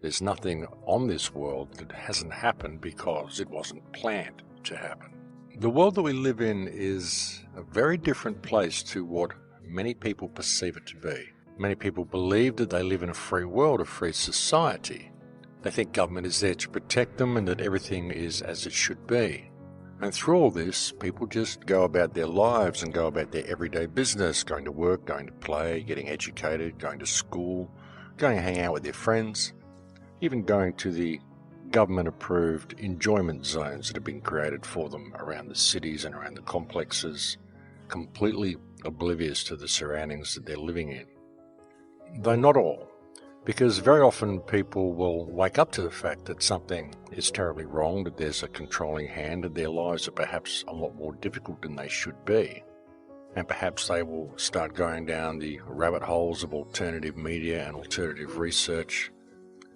there's nothing on this world that hasn't happened because it wasn't planned to happen. The world that we live in is a very different place to what many people perceive it to be. Many people believe that they live in a free world, a free society. They think government is there to protect them and that everything is as it should be. And through all this, people just go about their lives and go about their everyday business, going to work, going to play, getting educated, going to school, going to hang out with their friends, even going to the government-approved enjoyment zones that have been created for them around the cities and around the complexes, completely oblivious to the surroundings that they're living in. Though not all, because very often people will wake up to the fact that something is terribly wrong, that there's a controlling hand, and their lives are perhaps a lot more difficult than they should be. And perhaps they will start going down the rabbit holes of alternative media and alternative research,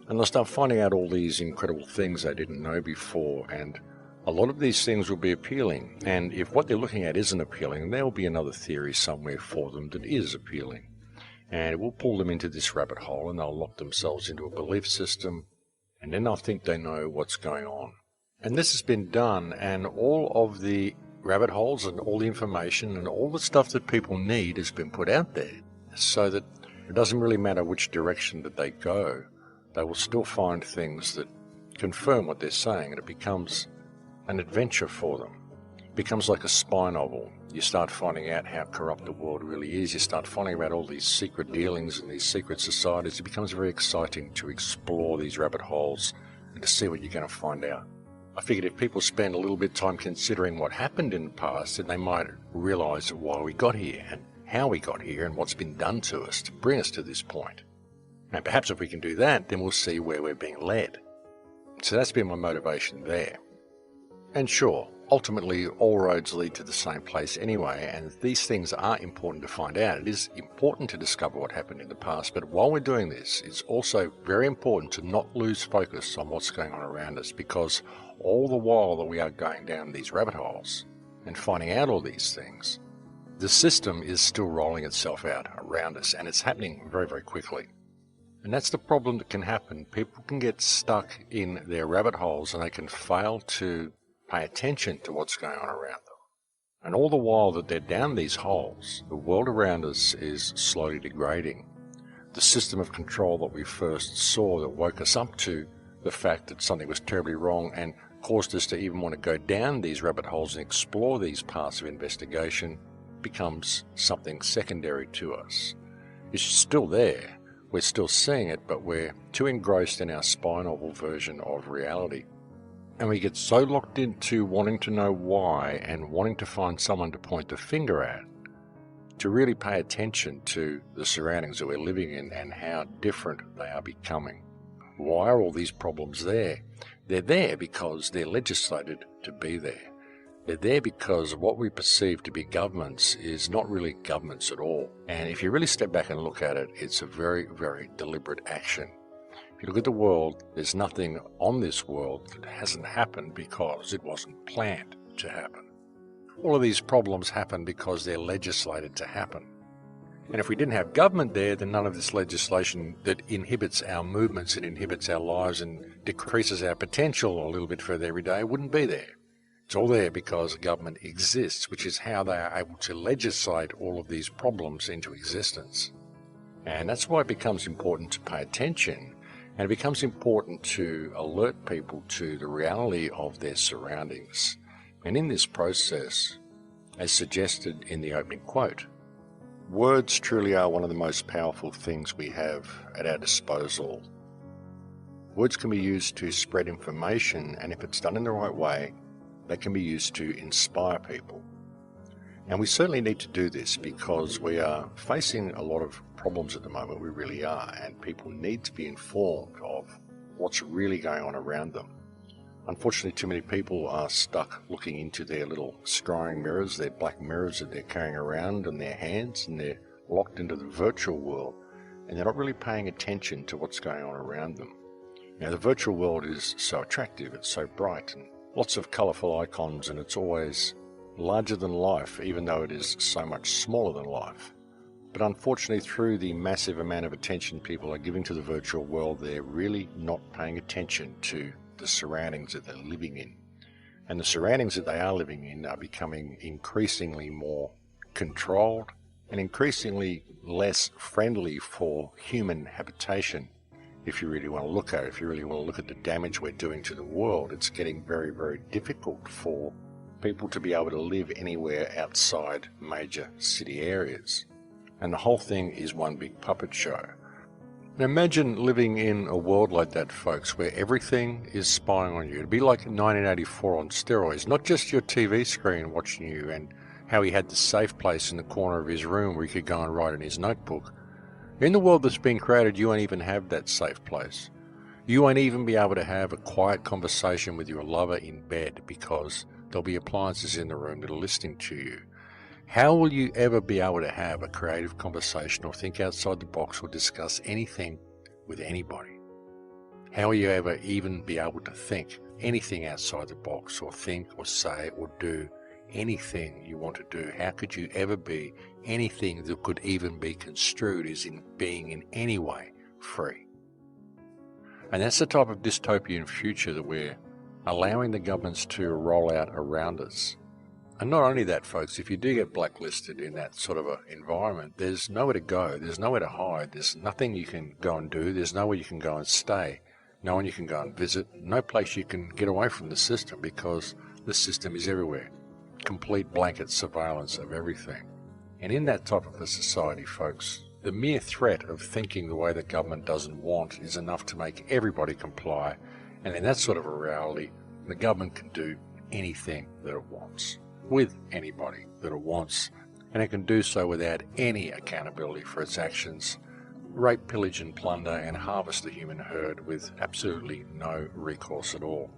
and they'll start finding out all these incredible things they didn't know before, and a lot of these things will be appealing. And if what they're looking at isn't appealing, there will be another theory somewhere for them that is appealing. And it will pull them into this rabbit hole, and they'll lock themselves into a belief system, and then they'll think they know what's going on. And this has been done, and all of the rabbit holes and all the information and all the stuff that people need has been put out there, so that it doesn't really matter which direction that they go, they will still find things that confirm what they're saying, and it becomes an adventure for them. It becomes like a spy novel. You start finding out how corrupt the world really is. You start finding out all these secret dealings and these secret societies. It becomes very exciting to explore these rabbit holes and to see what you're going to find out. I figured if people spend a little bit of time considering what happened in the past, then they might realize why we got here and how we got here and what's been done to us to bring us to this point. And perhaps if we can do that, then we'll see where we're being led. So that's been my motivation there. And sure, ultimately all roads lead to the same place anyway, and these things are important to find out. It is important to discover what happened in the past, but while we're doing this, it's also very important to not lose focus on what's going on around us, because all the while that we are going down these rabbit holes and finding out all these things, the system is still rolling itself out around us, and it's happening very, very quickly. And that's the problem that can happen. People can get stuck in their rabbit holes and they can fail to pay attention to what's going on around them. And all the while that they're down these holes, the world around us is slowly degrading. The system of control that we first saw that woke us up to the fact that something was terribly wrong and caused us to even want to go down these rabbit holes and explore these paths of investigation becomes something secondary to us. It's still there. We're still seeing it, but we're too engrossed in our spy novel version of reality. And we get so locked into wanting to know why and wanting to find someone to point the finger at, to really pay attention to the surroundings that we're living in and how different they are becoming. Why are all these problems there? They're there because they're legislated to be there. They're there because what we perceive to be governments is not really governments at all. And if you really step back and look at it, it's a very, very deliberate action. If you look at the world, there's nothing on this world that hasn't happened because it wasn't planned to happen. All of these problems happen because they're legislated to happen. And if we didn't have government there, then none of this legislation that inhibits our movements and inhibits our lives and decreases our potential a little bit further every day wouldn't be there. It's all there because government exists, which is how they are able to legislate all of these problems into existence. And that's why it becomes important to pay attention. And it becomes important to alert people to the reality of their surroundings. And in this process, as suggested in the opening quote, words truly are one of the most powerful things we have at our disposal. Words can be used to spread information, and if it's done in the right way, they can be used to inspire people. And we certainly need to do this because we are facing a lot of problems at the moment, we really are, and people need to be informed of what's really going on around them. Unfortunately, too many people are stuck looking into their little scrying mirrors, their black mirrors that they're carrying around in their hands, and they're locked into the virtual world, and they're not really paying attention to what's going on around them. Now, the virtual world is so attractive, it's so bright, and lots of colourful icons, and it's always larger than life, even though it is so much smaller than life. But unfortunately, through the massive amount of attention people are giving to the virtual world, they're really not paying attention to the surroundings that they're living in. And the surroundings that they are living in are becoming increasingly more controlled and increasingly less friendly for human habitation. If you really want to look at it, if you really want to look at the damage we're doing to the world, it's getting very, very difficult for people to be able to live anywhere outside major city areas. And the whole thing is one big puppet show. Now imagine living in a world like that, folks, where everything is spying on you. It'd be like 1984 on steroids, not just your TV screen watching you and how he had the safe place in the corner of his room where he could go and write in his notebook. In the world that's been created, you won't even have that safe place. You won't even be able to have a quiet conversation with your lover in bed because there'll be appliances in the room that are listening to you. How will you ever be able to have a creative conversation or think outside the box or discuss anything with anybody? How will you ever even be able to think anything outside the box or think or say or do anything you want to do? How could you ever be anything that could even be construed as in being in any way free? And that's the type of dystopian future that we're allowing the governments to roll out around us. And not only that, folks, if you do get blacklisted in that sort of an environment, there's nowhere to go, there's nowhere to hide, there's nothing you can go and do, there's nowhere you can go and stay, no one you can go and visit, no place you can get away from the system because the system is everywhere. Complete blanket surveillance of everything. And in that type of a society, folks, the mere threat of thinking the way the government doesn't want is enough to make everybody comply. And in that sort of a reality, the government can do anything that it wants, with anybody that it wants, and it can do so without any accountability for its actions, rape, pillage and plunder, and harvest the human herd with absolutely no recourse at all.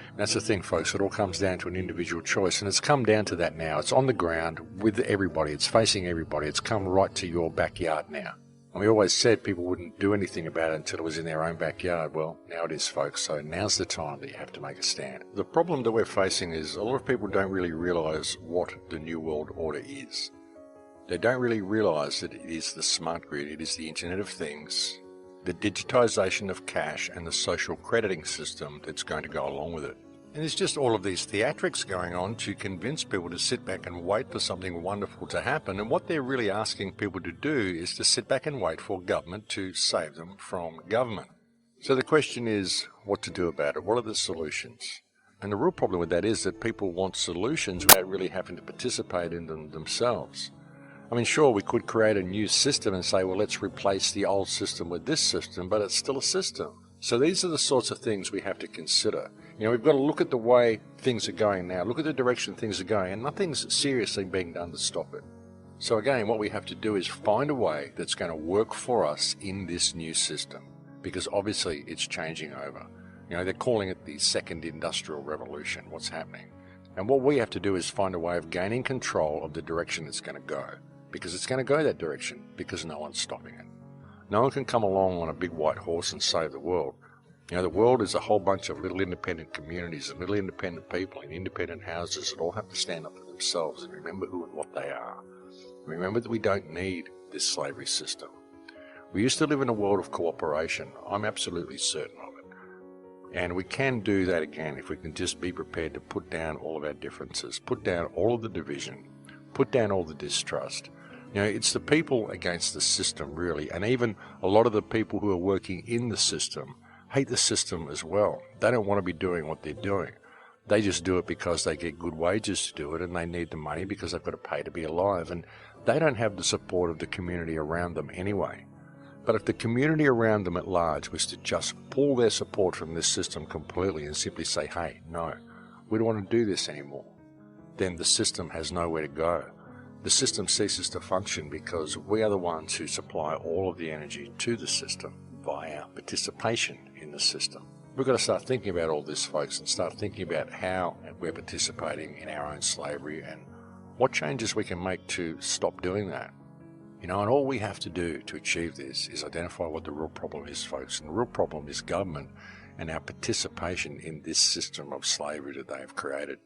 And that's the thing, folks, it all comes down to an individual choice, and it's come down to that now. It's on the ground with everybody, it's facing everybody, it's come right to your backyard now. And we always said people wouldn't do anything about it until it was in their own backyard. Well, now it is, folks, so now's the time that you have to make a stand. The problem that we're facing is a lot of people don't really realise what the New World Order is. They don't really realise that it is the smart grid, it is the Internet of Things, the digitisation of cash and the social crediting system that's going to go along with it. And there's just all of these theatrics going on to convince people to sit back and wait for something wonderful to happen. And what they're really asking people to do is to sit back and wait for government to save them from government. So the question is what to do about it. What are the solutions? And the real problem with that is that people want solutions without really having to participate in them themselves. I mean, sure, we could create a new system and say, well, let's replace the old system with this system, but it's still a system. So these are the sorts of things we have to consider. You know, we've got to look at the way things are going now, look at the direction things are going, and nothing's seriously being done to stop it. So again, what we have to do is find a way that's going to work for us in this new system, because obviously it's changing over. You know, they're calling it the second industrial revolution, what's happening. And what we have to do is find a way of gaining control of the direction it's going to go, because it's going to go that direction, because no one's stopping it. No one can come along on a big white horse and save the world. You know, the world is a whole bunch of little independent communities and little independent people in independent houses that all have to stand up for themselves and remember who and what they are. Remember that we don't need this slavery system. We used to live in a world of cooperation. I'm absolutely certain of it. And we can do that again if we can just be prepared to put down all of our differences, put down all of the division, put down all the distrust. You know, it's the people against the system, really, and even a lot of the people who are working in the system hate the system as well. They don't want to be doing what they're doing. They just do it because they get good wages to do it, and they need the money because they've got to pay to be alive, and they don't have the support of the community around them anyway. But if the community around them at large was to just pull their support from this system completely and simply say, hey, no, we don't want to do this anymore, then the system has nowhere to go. The system ceases to function because we are the ones who supply all of the energy to the system via our participation in the system. We've got to start thinking about all this, folks, and start thinking about how we're participating in our own slavery and what changes we can make to stop doing that. You know, and all we have to do to achieve this is identify what the real problem is, folks. And the real problem is government and our participation in this system of slavery that they have created.